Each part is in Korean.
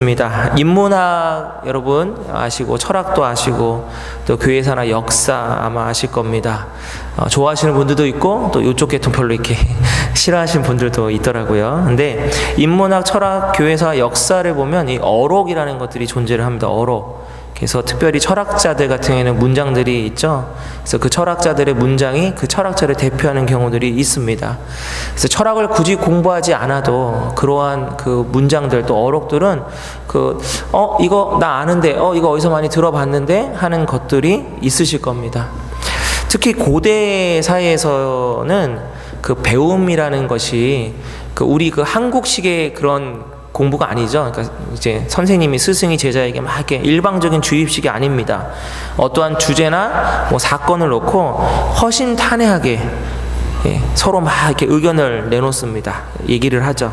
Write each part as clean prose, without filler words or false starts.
입니다. 인문학 여러분 아시고 철학도 아시고 또 교회사나 역사 아마 아실 겁니다. 좋아하시는 분들도 있고 또 이쪽 계통 별로 이렇게 싫어하시는 분들도 있더라고요. 근데 인문학, 철학, 교회사, 역사를 보면 이 어록이라는 것들이 존재를 합니다. 어록. 그래서 특별히 철학자들 같은 경우에는 문장들이 있죠. 그래서 그 철학자들의 문장이 그 철학자를 대표하는 경우들이 있습니다. 그래서 철학을 굳이 공부하지 않아도 그러한 그 문장들 또 어록들은 이거 나 아는데 이거 어디서 많이 들어봤는데 하는 것들이 있으실 겁니다. 특히 고대 사회에서는 그 배움이라는 것이 우리 한국식의 그런 공부가 아니죠. 그러니까 이제 선생님이 스승이 제자에게 막 이렇게 일방적인 주입식이 아닙니다. 어떠한 주제나 사건을 놓고 허심탄회하게 서로 막 이렇게 의견을 내놓습니다. 얘기를 하죠.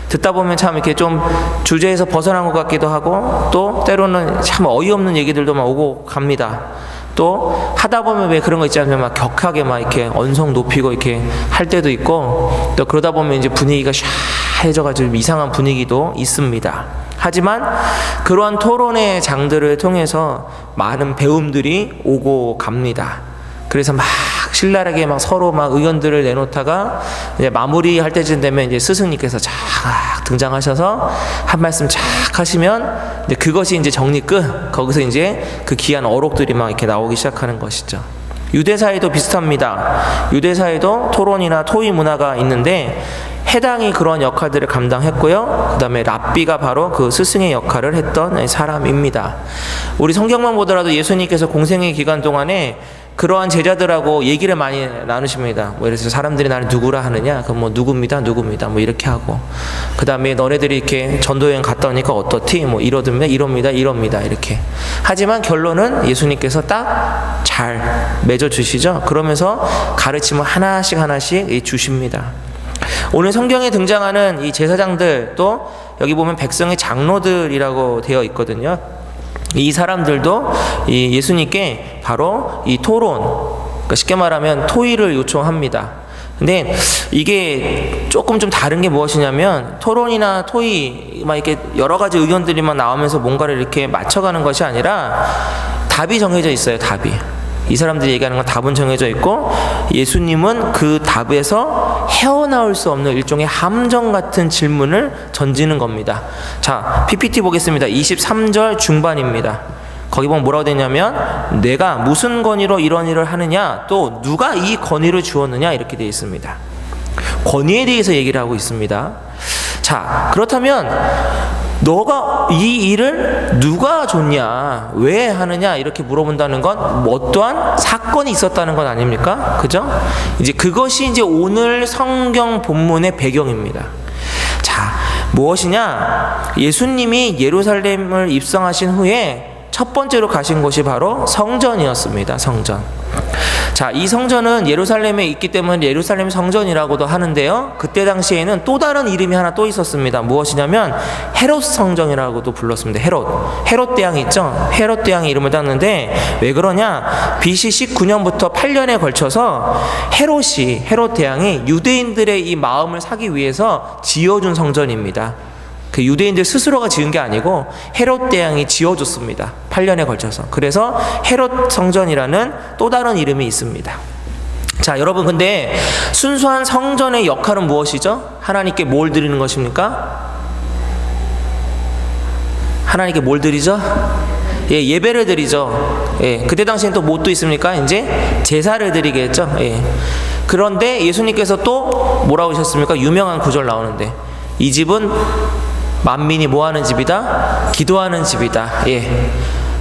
듣다 보면 참 이렇게 좀 주제에서 벗어난 것 같기도 하고 또 때로는 참 어이없는 얘기들도 막 오고 갑니다. 또 하다 보면 왜 그런 거 있지 않나요? 막 격하게 막 이렇게 언성 높이고 이렇게 할 때도 있고 또 그러다 보면 이제 분위기가 샤해져가지고 이상한 분위기도 있습니다. 하지만 그러한 토론의 장들을 통해서 많은 배움들이 오고 갑니다. 그래서 막 신랄하게 막 서로 막 의견들을 내놓다가 이제 마무리할 때쯤 되면 이제 스승님께서 쫙 등장하셔서 한 말씀 쫙 하시면 이제 그것이 이제 정리 끝. 거기서 이제 그 귀한 어록들이 막 이렇게 나오기 시작하는 것이죠. 유대사에도 비슷합니다. 유대사에도 토론이나 토의 문화가 있는데 해당이 그런 역할들을 감당했고요. 그 다음에 랍비가 바로 그 스승의 역할을 했던 사람입니다. 우리 성경만 보더라도 예수님께서 공생의 기간 동안에 그러한 제자들하고 얘기를 많이 나누십니다. 예를 들어서 사람들이 나를 누구라 하느냐? 그럼 누굽니다, 누굽니다. 이렇게 하고. 그 다음에 너네들이 이렇게 전도여행 갔다 오니까 어떻디? 이러듭니다, 이럽니다, 이럽니다. 이렇게. 하지만 결론은 예수님께서 딱 잘 맺어주시죠. 그러면서 가르침을 하나씩 주십니다. 오늘 성경에 등장하는 이 제사장들 또 여기 보면 백성의 장로들이라고 되어 있거든요. 이 사람들도 이 예수님께 바로 이 토론, 그러니까 쉽게 말하면 토의를 요청합니다. 근데 이게 조금 좀 다른 게 무엇이냐면 토론이나 토의 막 이렇게 여러 가지 의견들이 막 나오면서 뭔가를 이렇게 맞춰가는 것이 아니라 답이 정해져 있어요. 답이. 이 사람들이 얘기하는 건 답은 정해져 있고 예수님은 그 답에서 헤어나올 수 없는 일종의 함정 같은 질문을 던지는 겁니다. 자, PPT 보겠습니다. 23절 중반입니다. 거기 보면 뭐라고 되냐면 내가 무슨 권위로 이런 일을 하느냐 또 누가 이 권위를 주었느냐 이렇게 되어 있습니다. 권위에 대해서 얘기를 하고 있습니다. 자, 그렇다면 너가 이 일을 누가 줬냐, 왜 하느냐 이렇게 물어본다는 건 어떠한 사건이 있었다는 건 아닙니까? 그죠? 이제 그것이 이제 오늘 성경 본문의 배경입니다. 자, 무엇이냐? 예수님이 예루살렘을 입성하신 후에 첫 번째로 가신 곳이 바로 성전이었습니다. 성전. 자, 이 성전은 예루살렘에 있기 때문에 예루살렘 성전이라고도 하는데요. 그때 당시에는 또 다른 이름이 하나 또 있었습니다. 무엇이냐면 헤롯 성전이라고도 불렀습니다. 헤롯 대왕이 있죠. 헤롯 대왕이 이름을 땄는데 왜 그러냐? BC 19년부터 8년에 걸쳐서 헤롯 대왕이 유대인들의 이 마음을 사기 위해서 지어준 성전입니다. 그 유대인들 스스로가 지은 게 아니고 헤롯 대왕이 지어줬습니다. 8년에 걸쳐서. 그래서 헤롯 성전이라는 또 다른 이름이 있습니다. 자, 여러분 근데 순수한 성전의 역할은 무엇이죠? 하나님께 뭘 드리는 것입니까? 하나님께 뭘 드리죠? 예배를 드리죠. 그때 당시엔 또 뭣도 있습니까? 이제 제사를 드리겠죠. 그런데 예수님께서 또 뭐라고 하셨습니까? 유명한 구절 나오는데 이 집은 만민이 뭐하는 집이다? 기도하는 집이다.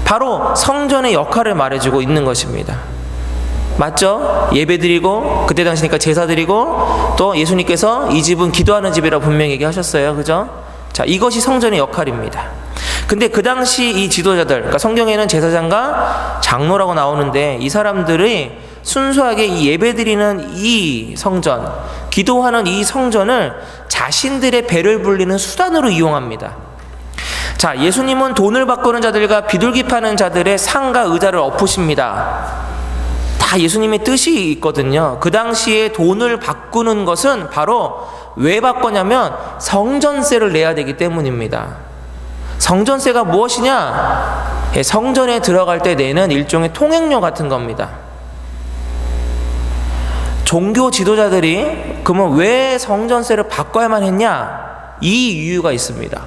바로 성전의 역할을 말해주고 있는 것입니다. 맞죠? 예배 드리고 그때 당시니까 제사 드리고 또 예수님께서 이 집은 기도하는 집이라고 분명히 얘기하셨어요. 그죠? 자, 이것이 성전의 역할입니다. 근데 그 당시 이 지도자들, 그러니까 성경에는 제사장과 장로라고 나오는데 이 사람들이 순수하게 이 예배드리는 이 성전, 기도하는 이 성전을 자신들의 배를 불리는 수단으로 이용합니다. 자, 예수님은 돈을 바꾸는 자들과 비둘기 파는 자들의 상과 의자를 엎으십니다. 다 예수님의 뜻이 있거든요. 그 당시에 돈을 바꾸는 것은 바로 왜 바꾸냐면 성전세를 내야 되기 때문입니다. 성전세가 무엇이냐? 예, 성전에 들어갈 때 내는 일종의 통행료 같은 겁니다. 종교 지도자들이 그러면 왜 성전세를 바꿔야만 했냐? 이 이유가 있습니다.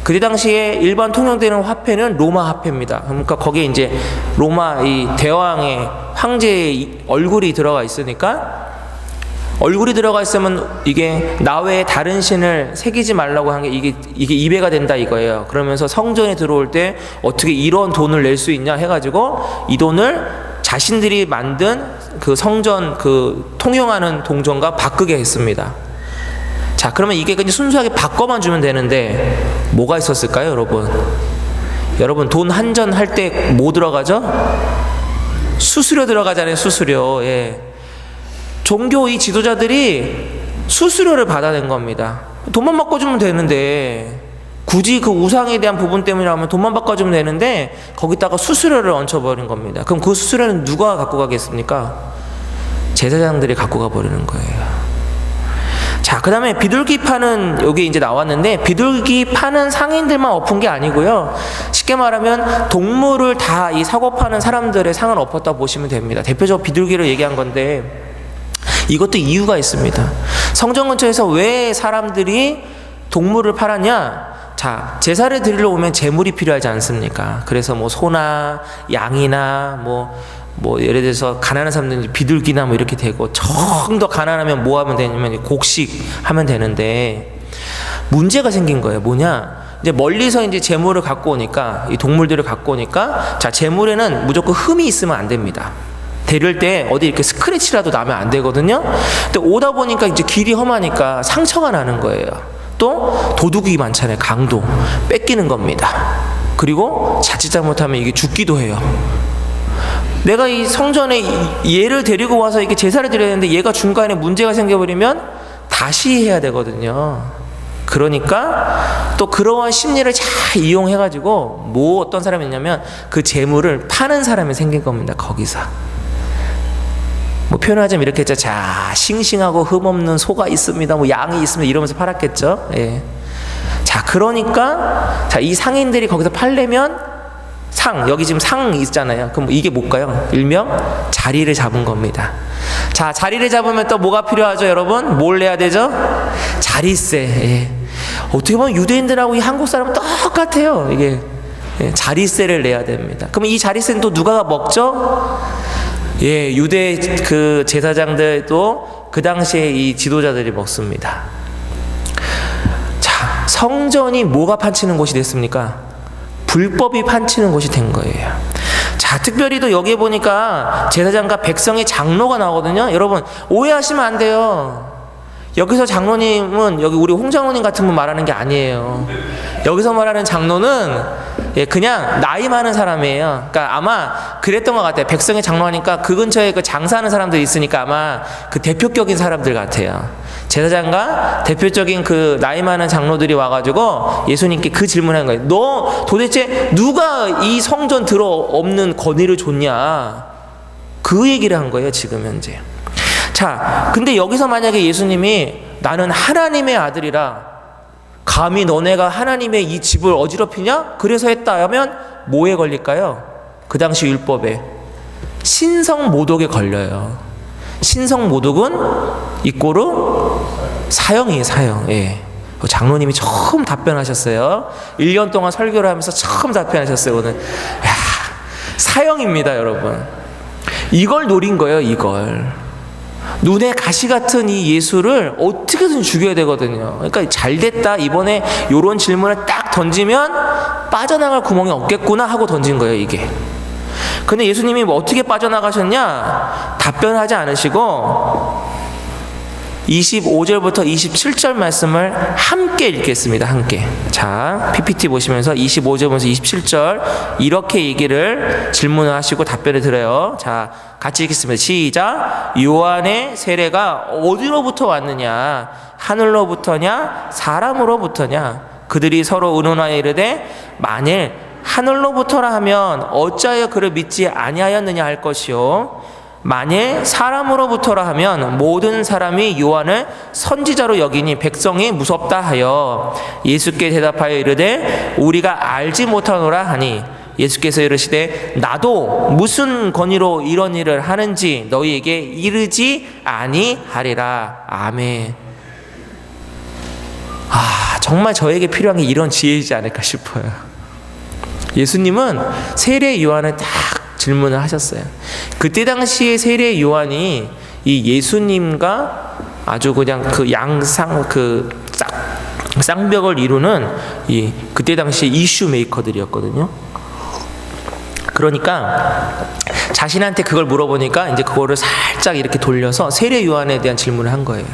그때 당시에 일반 통용되는 화폐는 로마 화폐입니다. 그러니까 거기에 이제 로마 이 대왕의 황제의 얼굴이 들어가 있으니까, 얼굴이 들어가 있으면 이게 나 외에 다른 신을 새기지 말라고 한 게 이게 이배가 된다 이거예요. 그러면서 성전에 들어올 때 어떻게 이런 돈을 낼 수 있냐 해가지고 이 돈을 자신들이 만든 그 성전 그 통용하는 동전과 바꾸게 했습니다. 자, 그러면 이게 그냥 순수하게 바꿔만 주면 되는데 뭐가 있었을까요, 여러분? 여러분, 돈 한전 할 때 뭐 들어가죠? 수수료 들어가잖아요, 수수료. 예. 종교 이 지도자들이 수수료를 받아낸 겁니다. 돈만 바꿔주면 되는데, 굳이 그 우상에 대한 부분 때문이라면 돈만 바꿔주면 되는데 거기다가 수수료를 얹혀버린 겁니다. 그럼 그 수수료는 누가 갖고 가겠습니까? 제사장들이 갖고 가버리는 거예요. 자, 그 다음에 비둘기 파는, 여기 이제 나왔는데, 비둘기 파는 상인들만 엎은 게 아니고요. 쉽게 말하면 동물을 다 이 사고 파는 사람들의 상을 엎었다 보시면 됩니다. 대표적으로 비둘기를 얘기한 건데, 이것도 이유가 있습니다. 성전 근처에서 왜 사람들이 동물을 팔았냐? 자, 제사를 드리러 오면 재물이 필요하지 않습니까? 그래서 뭐 소나 양이나 뭐 예를 들어서 가난한 사람들은 비둘기나 뭐 이렇게 되고, 좀 더 가난하면 뭐 하면 되냐면 곡식 하면 되는데, 문제가 생긴 거예요. 뭐냐? 이제 멀리서 이제 재물을 갖고 오니까, 이 동물들을 갖고 오니까, 자, 재물에는 무조건 흠이 있으면 안 됩니다. 데릴 때 어디 이렇게 스크래치라도 나면 안 되거든요. 근데 오다 보니까 이제 길이 험하니까 상처가 나는 거예요. 또 도둑이 많잖아요. 강도 뺏기는 겁니다. 그리고 자칫 잘못하면 이게 죽기도 해요. 내가 이 성전에 얘를 데리고 와서 이렇게 제사를 드려야 되는데 얘가 중간에 문제가 생겨버리면 다시 해야 되거든요. 그러니까 또 그러한 심리를 잘 이용해가지고 뭐 어떤 사람이 있냐면 그 재물을 파는 사람이 생긴 겁니다. 거기서 뭐 표현하자면 이렇게 했죠. 자, 싱싱하고 흠없는 소가 있습니다. 뭐 양이 있습니다. 이러면서 팔았겠죠. 예. 자, 그러니까 자, 이 상인들이 거기서 팔려면 상, 여기 지금 상 있잖아요. 그럼 이게 뭘까요? 일명 자리를 잡은 겁니다. 자, 자리를 잡으면 또 뭐가 필요하죠, 여러분? 뭘 내야 되죠? 자리세. 예. 어떻게 보면 유대인들하고 이 한국 사람은 똑같아요. 이게 예, 자리세를 내야 됩니다. 그럼 이 자리세는 또 누가 먹죠? 예, 유대 그 제사장들도 그 당시에 이 지도자들이 먹습니다. 자, 성전이 뭐가 판치는 곳이 됐습니까? 불법이 판치는 곳이 된 거예요. 자, 특별히 또 여기에 보니까 제사장과 백성의 장로가 나오거든요. 여러분, 오해하시면 안 돼요. 여기서 장로님은 여기 우리 홍 장로님 같은 분 말하는 게 아니에요. 여기서 말하는 장로는 예, 그냥 나이 많은 사람이에요. 그러니까 아마 그랬던 것 같아요. 백성의 장로하니까 그 근처에 그 장사하는 사람들이 있으니까 아마 그 대표격인 사람들 같아요. 제사장과 대표적인 그 나이 많은 장로들이 와가지고 예수님께 그 질문하는 거예요. 너 도대체 누가 이 성전 들어 없는 권위를 줬냐? 그 얘기를 한 거예요, 지금 현재. 자, 근데 여기서 만약에 예수님이 나는 하나님의 아들이라 감히 너네가 하나님의 이 집을 어지럽히냐? 그래서 했다 하면 뭐에 걸릴까요? 그 당시 율법에 신성모독에 걸려요. 신성모독은 이꼬르 사형이에요, 사형. 예. 장로님이 처음 답변하셨어요. 1년 동안 설교를 하면서 처음 답변하셨어요, 오늘. 야, 사형입니다, 여러분. 이걸 노린 거예요, 이걸. 눈에 가시 같은 이 예수를 어떻게든 죽여야 되거든요. 그러니까 잘 됐다, 이번에 이런 질문을 딱 던지면 빠져나갈 구멍이 없겠구나 하고 던진 거예요, 이게. 근데 예수님이 뭐 어떻게 빠져나가셨냐? 답변하지 않으시고 25절부터 27절 말씀을 함께 읽겠습니다. 함께. 자, PPT 보시면서 25절부터 27절 이렇게 얘기를 질문을 하시고 답변을 드려요. 자, 같이 읽겠습니다. 시작. 요한의 세례가 어디로부터 왔느냐? 하늘로부터냐? 사람으로부터냐? 그들이 서로 의논하여 이르되 만일 하늘로부터라 하면 어찌하여 그를 믿지 아니하였느냐 할 것이요, 만일 사람으로부터라 하면 모든 사람이 요한을 선지자로 여기니 백성이 무섭다 하여 예수께 대답하여 이르되 우리가 알지 못하노라 하니 예수께서 이르시되 나도 무슨 권위로 이런 일을 하는지 너희에게 이르지 아니하리라. 아멘. 정말 저에게 필요한 게 이런 지혜이지 않을까 싶어요. 예수님은 세례 요한을 딱 질문을 하셨어요. 그때 당시에 세례 요한이 이 예수님과 아주 그냥 그 쌍벽을 이루는 이 그때 당시 이슈 메이커들이었거든요. 그러니까 자신한테 그걸 물어보니까 이제 그거를 살짝 이렇게 돌려서 세례 요한에 대한 질문을 한 거예요.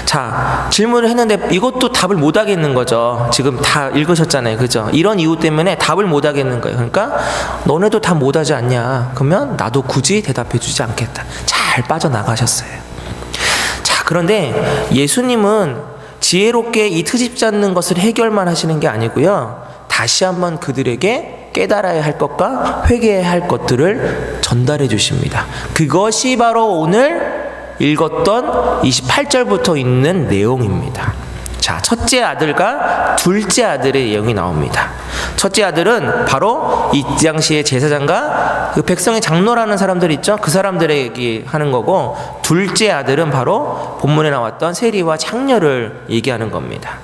자, 질문을 했는데 이것도 답을 못 하겠는 거죠. 지금 다 읽으셨잖아요. 그죠? 이런 이유 때문에 답을 못 하겠는 거예요. 그러니까 너네도 답 못 하지 않냐? 그러면 나도 굳이 대답해 주지 않겠다. 잘 빠져나가셨어요. 자, 그런데 예수님은 지혜롭게 이 트집 잡는 것을 해결만 하시는 게 아니고요. 다시 한번 그들에게 깨달아야 할 것과 회개해야 할 것들을 전달해 주십니다. 그것이 바로 오늘 읽었던 28절부터 있는 내용입니다. 자, 첫째 아들과 둘째 아들의 내용이 나옵니다. 첫째 아들은 바로 이 당시의 제사장과 그 백성의 장로라는 사람들 있죠? 그 사람들에게 하는 거고, 둘째 아들은 바로 본문에 나왔던 세리와 창녀를 얘기하는 겁니다.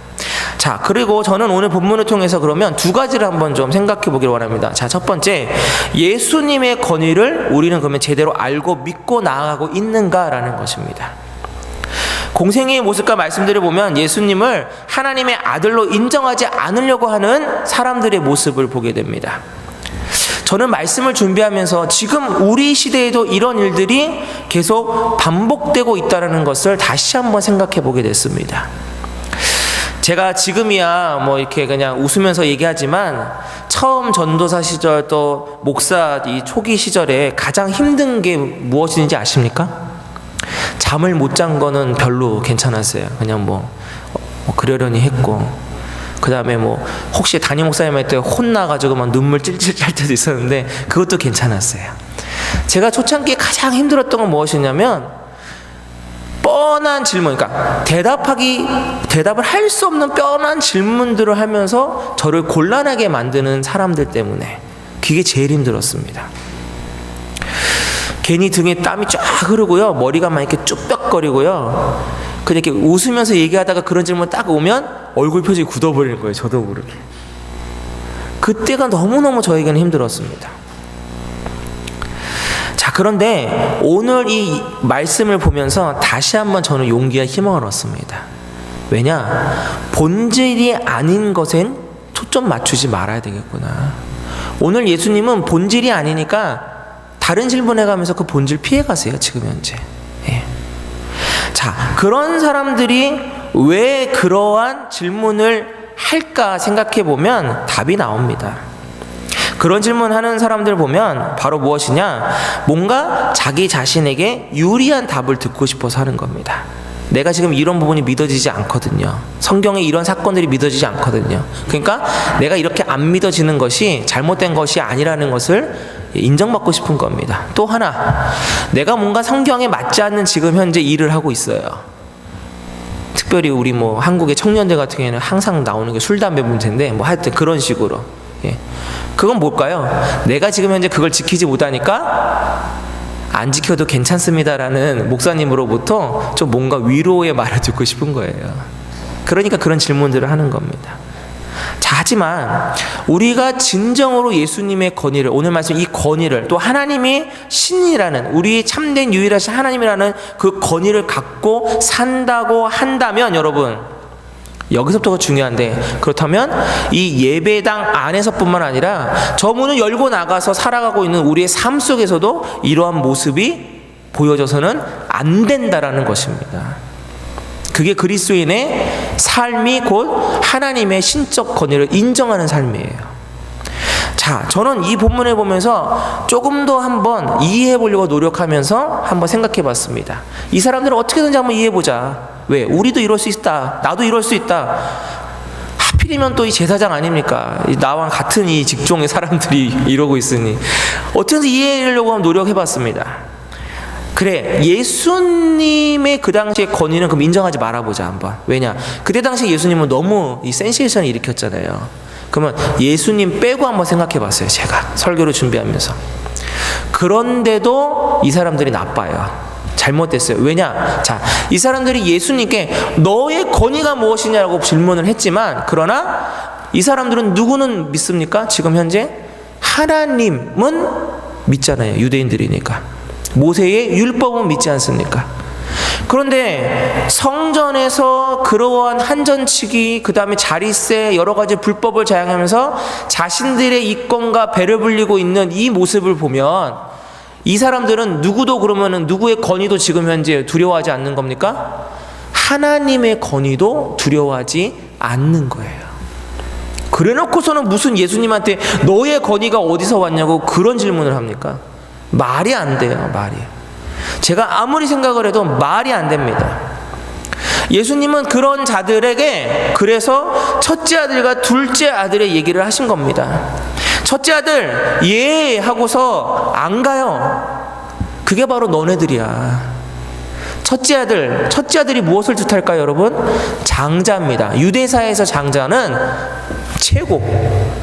자, 그리고 저는 오늘 본문을 통해서 그러면 두 가지를 한번 좀 생각해 보기를 원합니다. 자, 첫 번째, 예수님의 권위를 우리는 그러면 제대로 알고 믿고 나아가고 있는가라는 것입니다. 공생애의 모습과 말씀들을 보면 예수님을 하나님의 아들로 인정하지 않으려고 하는 사람들의 모습을 보게 됩니다. 저는 말씀을 준비하면서 지금 우리 시대에도 이런 일들이 계속 반복되고 있다는 것을 다시 한번 생각해 보게 됐습니다. 제가 지금이야 뭐 이렇게 그냥 웃으면서 얘기하지만 처음 전도사 시절 또 목사 이 초기 시절에 가장 힘든 게 무엇인지 아십니까? 잠을 못 잔 거는 별로 괜찮았어요. 그냥 뭐 그러려니 했고, 그 다음에 뭐 혹시 담임 목사님한테 혼나가지고 막 눈물 찔찔 짤 때도 있었는데 그것도 괜찮았어요. 제가 초창기에 가장 힘들었던 건 무엇이냐면 뻔한 질문, 그러니까 대답을 할 수 없는 뻔한 질문들을 하면서 저를 곤란하게 만드는 사람들 때문에 그게 제일 힘들었습니다. 괜히 등에 땀이 쫙 흐르고요, 머리가 막 이렇게 쭈뼛거리고요. 그냥 이렇게 웃으면서 얘기하다가 그런 질문 딱 오면 얼굴 표정이 굳어버리는 거예요, 저도 모르게. 그때가 너무너무 저에게는 힘들었습니다. 자, 그런데 오늘 이 말씀을 보면서 다시 한번 저는 용기와 희망을 얻습니다. 왜냐? 본질이 아닌 것엔 초점 맞추지 말아야 되겠구나. 오늘 예수님은 본질이 아니니까 다른 질문해 가면서 그 본질 피해 가세요, 지금 현재. 예. 자, 그런 사람들이 왜 그러한 질문을 할까 생각해 보면 답이 나옵니다. 그런 질문하는 사람들 보면 바로 무엇이냐? 뭔가 자기 자신에게 유리한 답을 듣고 싶어서 하는 겁니다. 내가 지금 이런 부분이 믿어지지 않거든요. 성경에 이런 사건들이 믿어지지 않거든요. 그러니까 내가 이렇게 안 믿어지는 것이 잘못된 것이 아니라는 것을 인정받고 싶은 겁니다. 또 하나, 내가 뭔가 성경에 맞지 않는 지금 현재 일을 하고 있어요. 특별히 우리 뭐 한국의 청년들 같은 경우에는 항상 나오는 게 술, 담배 문제인데 뭐 하여튼 그런 식으로. 예. 그건 뭘까요? 내가 지금 현재 그걸 지키지 못하니까 안 지켜도 괜찮습니다라는 목사님으로부터 좀 뭔가 위로의 말을 듣고 싶은 거예요. 그러니까 그런 질문들을 하는 겁니다. 자, 하지만 우리가 진정으로 예수님의 권위를, 오늘 말씀 이 권위를, 또 하나님이 신이라는, 우리 참된 유일하신 하나님이라는 그 권위를 갖고 산다고 한다면, 여러분, 여기서부터가 중요한데, 그렇다면 이 예배당 안에서뿐만 아니라 저 문을 열고 나가서 살아가고 있는 우리의 삶 속에서도 이러한 모습이 보여져서는 안 된다라는 것입니다. 그게 그리스도인의 삶이 곧 하나님의 신적 권위를 인정하는 삶이에요. 자, 저는 이 본문을 보면서 조금 더 한번 이해해 보려고 노력하면서 한번 생각해 봤습니다. 이 사람들을 어떻게든지 한번 이해해 보자. 왜? 우리도 이럴 수 있다. 나도 이럴 수 있다. 하필이면 또 이 제사장 아닙니까? 나와 같은 이 직종의 사람들이 이러고 있으니 어떻게든지 이해하려고 한번 노력해 봤습니다. 그래, 예수님의 그 당시의 권위는 그럼 인정하지 말아보자 한번. 왜냐, 그때 당시 예수님은 너무 이 센세이션을 일으켰잖아요. 그러면 예수님 빼고 한번 생각해 봤어요, 제가 설교를 준비하면서. 그런데도 이 사람들이 나빠요. 잘못됐어요. 왜냐, 자, 이 사람들이 예수님께 너의 권위가 무엇이냐고 질문을 했지만, 그러나 이 사람들은 누구는 믿습니까? 지금 현재 하나님은 믿잖아요. 유대인들이니까. 모세의 율법은 믿지 않습니까? 그런데 성전에서 그러한 한전치기, 그 다음에 자리세, 여러 가지 불법을 자행하면서 자신들의 이권과 배를 불리고 있는 이 모습을 보면 이 사람들은 누구도, 그러면은 누구의 권위도 지금 현재 두려워하지 않는 겁니까? 하나님의 권위도 두려워하지 않는 거예요. 그래 놓고서는 무슨 예수님한테 너의 권위가 어디서 왔냐고 그런 질문을 합니까? 말이 안 돼요, 말이. 제가 아무리 생각을 해도 말이 안 됩니다. 예수님은 그런 자들에게 그래서 첫째 아들과 둘째 아들의 얘기를 하신 겁니다. 첫째 아들, 예 하고서 안 가요. 그게 바로 너네들이야. 첫째 아들이 무엇을 뜻할까요, 여러분? 장자입니다. 유대사에서 장자는 최고.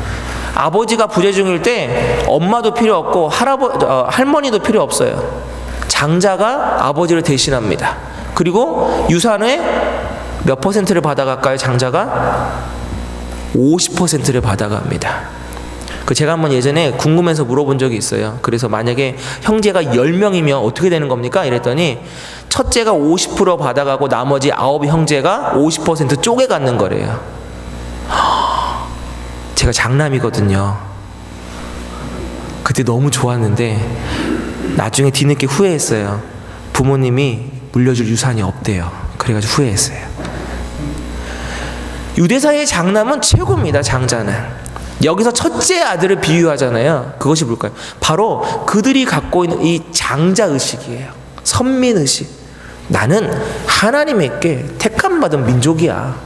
아버지가 부재 중일 때 엄마도 필요 없고 할머니도 필요 없어요. 장자가 아버지를 대신합니다. 그리고 유산의 몇 퍼센트를 받아갈까요? 장자가 50%를 받아갑니다. 제가 한번 예전에 궁금해서 물어본 적이 있어요. 그래서 만약에 형제가 10명이면 어떻게 되는 겁니까? 이랬더니 첫째가 50% 받아가고 나머지 9 형제가 50% 쪼개 갖는 거래요. 제가 장남이거든요. 그때 너무 좋았는데 나중에 뒤늦게 후회했어요. 부모님이 물려줄 유산이 없대요. 그래가지고 후회했어요. 유대사의 장남은 최고입니다. 장자는. 여기서 첫째 아들을 비유하잖아요. 그것이 뭘까요? 바로 그들이 갖고 있는 이 장자의식이에요. 선민의식. 나는 하나님에게 택함받은 민족이야.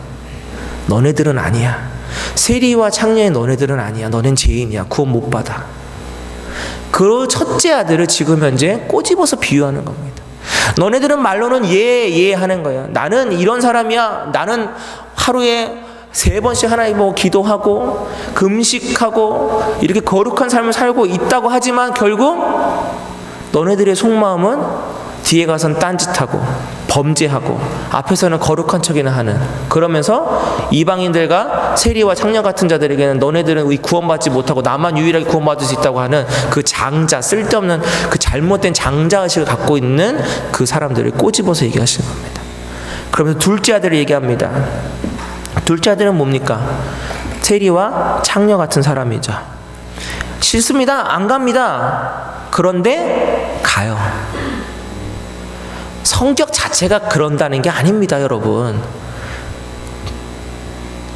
너네들은 아니야. 세리와 창녀의 너네들은 아니야. 너넨 죄인이야. 구원 못 받아. 그 첫째 아들을 지금 현재 꼬집어서 비유하는 겁니다. 너네들은 말로는 예 하는 거야. 나는 이런 사람이야. 나는 하루에 3번씩 하나님 보고 기도하고 금식하고 이렇게 거룩한 삶을 살고 있다고 하지만 결국 너네들의 속마음은 뒤에 가선 딴짓하고 범죄하고 앞에서는 거룩한 척이나 하는, 그러면서 이방인들과 세리와 창녀 같은 자들에게는 너네들은 구원받지 못하고 나만 유일하게 구원받을 수 있다고 하는 그 장자, 쓸데없는 그 잘못된 장자의식을 갖고 있는 그 사람들을 꼬집어서 얘기하시는 겁니다. 그러면서 둘째 아들을 얘기합니다. 둘째 아들은 뭡니까? 세리와 창녀 같은 사람이죠. 싫습니다. 안 갑니다. 그런데 가요. 성격 자체가 그런다는 게 아닙니다, 여러분.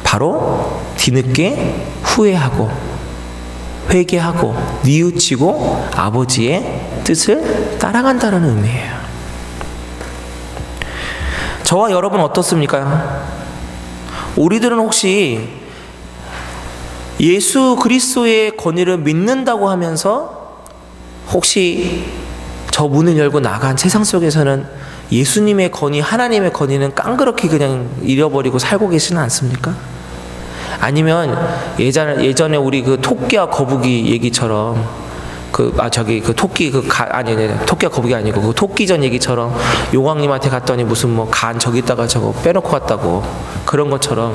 바로 뒤늦게 후회하고 회개하고 뉘우치고 아버지의 뜻을 따라간다는 의미예요. 저와 여러분 어떻습니까? 우리들은 혹시 예수 그리스도의 권위를 믿는다고 하면서 혹시 저 문을 열고 나간 세상 속에서는 예수님의 권위, 하나님의 권위는 깡그렇게 그냥 잃어버리고 살고 계시는 않습니까? 아니면 예전에 우리 그 토끼와 거북이 얘기처럼 토끼와 거북이 아니고 그 토끼전 얘기처럼 용왕님한테 갔더니 무슨 뭐 간 저기다가 저거 빼놓고 갔다고, 그런 것처럼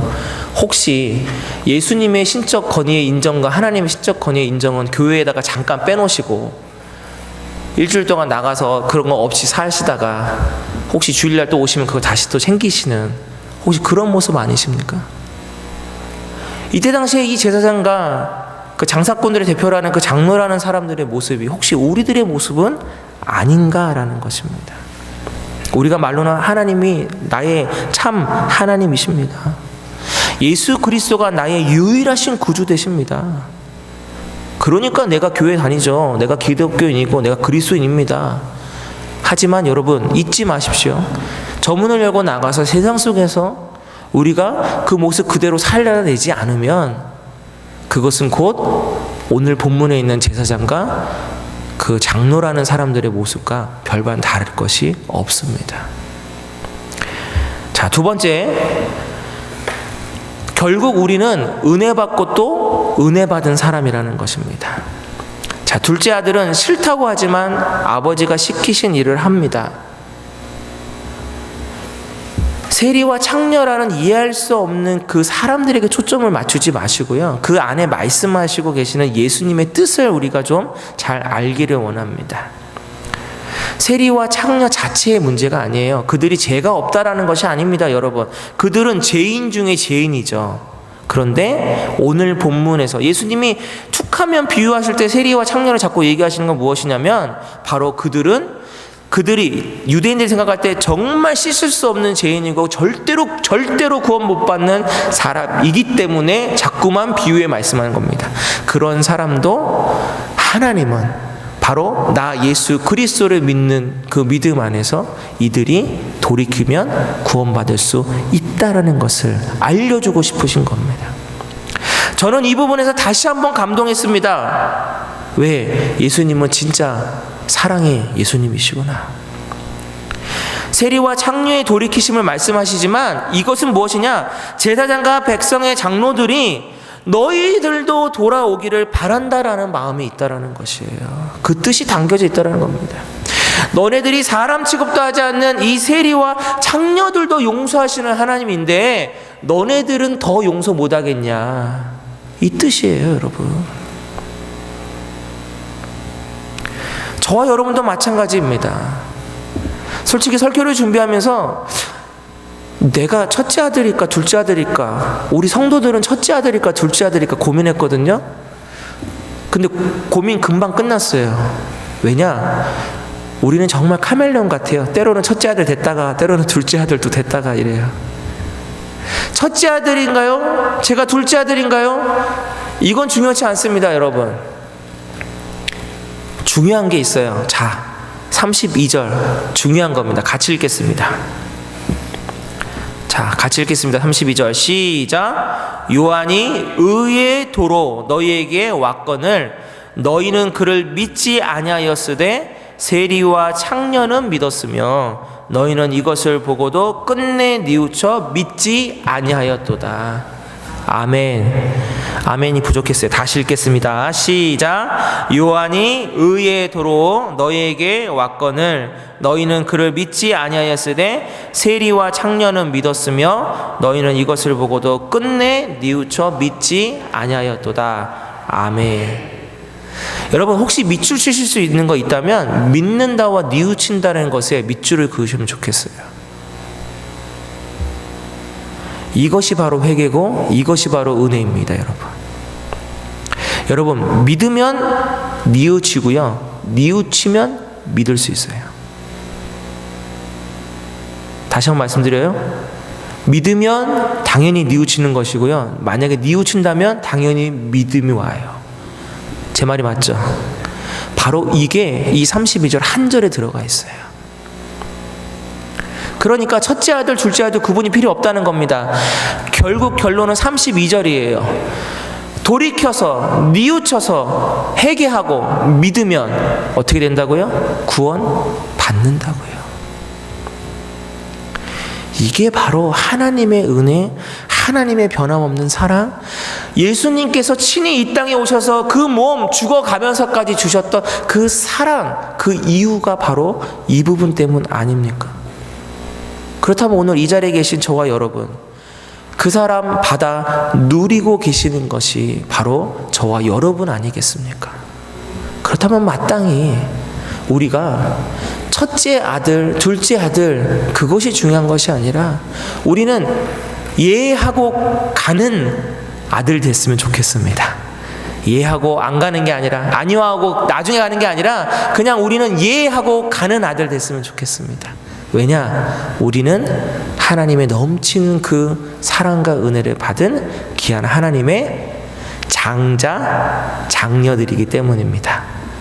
혹시 예수님의 신적 권위의 인정과 하나님의 신적 권위의 인정은 교회에다가 잠깐 빼놓으시고 일주일 동안 나가서 그런 거 없이 사시다가 혹시 주일날 또 오시면 그거 다시 또 챙기시는, 혹시 그런 모습 아니십니까? 이때 당시에 이 제사장과 그 장사꾼들의 대표라는 그 장로라는 사람들의 모습이 혹시 우리들의 모습은 아닌가라는 것입니다. 우리가 말로는 하나님이 나의 참 하나님이십니다. 예수 그리스도가 나의 유일하신 구주 되십니다. 그러니까 내가 교회 다니죠. 내가 기독교인이고 내가 그리스도인입니다. 하지만 여러분 잊지 마십시오. 저 문을 열고 나가서 세상 속에서 우리가 그 모습 그대로 살려내지 않으면 그것은 곧 오늘 본문에 있는 제사장과 그 장로라는 사람들의 모습과 별반 다를 것이 없습니다. 자, 두 번째, 결국 우리는 은혜 받고 또 은혜 받은 사람이라는 것입니다. 자, 둘째 아들은 싫다고 하지만 아버지가 시키신 일을 합니다. 세리와 창녀라는 이해할 수 없는 그 사람들에게 초점을 맞추지 마시고요, 그 안에 말씀하시고 계시는 예수님의 뜻을 우리가 좀 잘 알기를 원합니다. 세리와 창녀 자체의 문제가 아니에요. 그들이 죄가 없다라는 것이 아닙니다, 여러분. 그들은 죄인 중에 죄인이죠. 그런데 오늘 본문에서 예수님이 툭하면 비유하실 때 세리와 창녀를 자꾸 얘기하시는 건 무엇이냐면, 바로 그들이 유대인들이 생각할 때 정말 씻을 수 없는 죄인이고 절대로 구원 못 받는 사람이기 때문에 자꾸만 비유에 말씀하는 겁니다. 그런 사람도 하나님은 바로 나 예수 그리스도를 믿는 그 믿음 안에서 이들이 돌이키면 구원받을 수 있다라는 것을 알려주고 싶으신 겁니다. 저는 이 부분에서 다시 한번 감동했습니다. 왜? 예수님은 진짜 사랑의 예수님이시구나. 세리와 창녀의 돌이키심을 말씀하시지만 이것은 무엇이냐? 제사장과 백성의 장로들이 너희들도 돌아오기를 바란다라는 마음이 있다라는 것이에요. 그 뜻이 담겨져 있다라는 겁니다. 너네들이 사람 취급도 하지 않는 이 세리와 창녀들도 용서하시는 하나님인데 너네들은 더 용서 못하겠냐, 이 뜻이에요, 여러분. 저와 여러분도 마찬가지입니다. 솔직히 설교를 준비하면서 내가 첫째 아들일까 둘째 아들일까, 우리 성도들은 첫째 아들일까 둘째 아들일까 고민했거든요. 근데 고민 금방 끝났어요. 왜냐? 우리는 정말 카멜레온 같아요. 때로는 첫째 아들 됐다가 때로는 둘째 아들도 됐다가 이래요. 첫째 아들인가요? 제가 둘째 아들인가요? 이건 중요하지 않습니다, 여러분. 중요한 게 있어요. 자, 32절 중요한 겁니다. 같이 읽겠습니다. 자, 같이 읽겠습니다. 32절 시작. 요한이 의의 도로 너희에게 왔거늘 너희는 그를 믿지 아니하였으되 세리와 창녀는 믿었으며 너희는 이것을 보고도 끝내 뉘우쳐 믿지 아니하였도다. 아멘. 아멘이 부족했어요. 다시 읽겠습니다. 시작. 요한이 의의 도로 너희에게 왔거늘 너희는 그를 믿지 아니하였으되 세리와 창녀는 믿었으며 너희는 이것을 보고도 끝내 뉘우쳐 믿지 아니하였도다. 아멘. 여러분, 혹시 밑줄 치실 수 있는 거 있다면 믿는다와 뉘우친다는 것에 밑줄을 그으시면 좋겠어요. 이것이 바로 회개고 이것이 바로 은혜입니다, 여러분. 여러분, 믿으면 뉘우치고요, 뉘우치면 믿을 수 있어요. 다시 한번 말씀드려요. 믿으면 당연히 뉘우치는 것이고요, 만약에 뉘우친다면 당연히 믿음이 와요. 제 말이 맞죠? 바로 이게 이 32절 한 절에 들어가 있어요. 그러니까 첫째 아들, 둘째 아들 구분이 필요 없다는 겁니다. 결국 결론은 32절이에요. 돌이켜서 뉘우쳐서 회개하고 믿으면 어떻게 된다고요? 구원 받는다고요. 이게 바로 하나님의 은혜, 하나님의 변함없는 사랑, 예수님께서 친히 이 땅에 오셔서 그 몸 죽어가면서까지 주셨던 그 사랑, 그 이유가 바로 이 부분 때문 아닙니까? 그렇다면 오늘 이 자리에 계신 저와 여러분, 그 사람 받아 누리고 계시는 것이 바로 저와 여러분 아니겠습니까? 그렇다면 마땅히 우리가 첫째 아들, 둘째 아들 그것이 중요한 것이 아니라 우리는 예하고 가는 아들 됐으면 좋겠습니다. 예하고 안 가는 게 아니라, 아니하고 나중에 가는 게 아니라 그냥 우리는 예하고 가는 아들 됐으면 좋겠습니다. 왜냐? 우리는 하나님의 넘치는 그 사랑과 은혜를 받은 귀한 하나님의 장자, 장녀들이기 때문입니다.